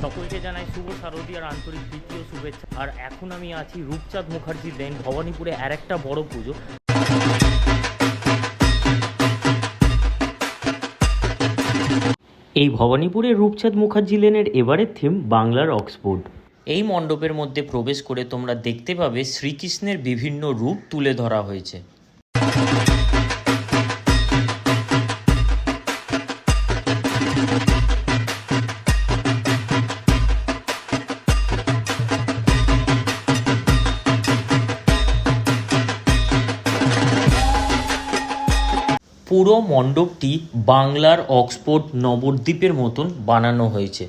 সকলকে জানাই শুভ শারদীয়ার আন্তরিক দ্বিতীয় শুভেচ্ছা। আর এখন আমি আছি রূপচাঁদ মুখার্জি লেন ভবানীপুরে আর একটা বড় পুজো। এই ভবানীপুরের রূপচাঁদ মুখার্জি লেনের এবারের থিম বাংলার অক্সফোর্ড। এই মণ্ডপের মধ্যে প্রবেশ করে তোমরা দেখতে পাবে শ্রীকৃষ্ণের বিভিন্ন রূপ তুলে ধরা হয়েছে। পুরো মণ্ডপটি বাংলার অক্সফোর্ড নবদ্বীপের মতন বানানো হয়েছে।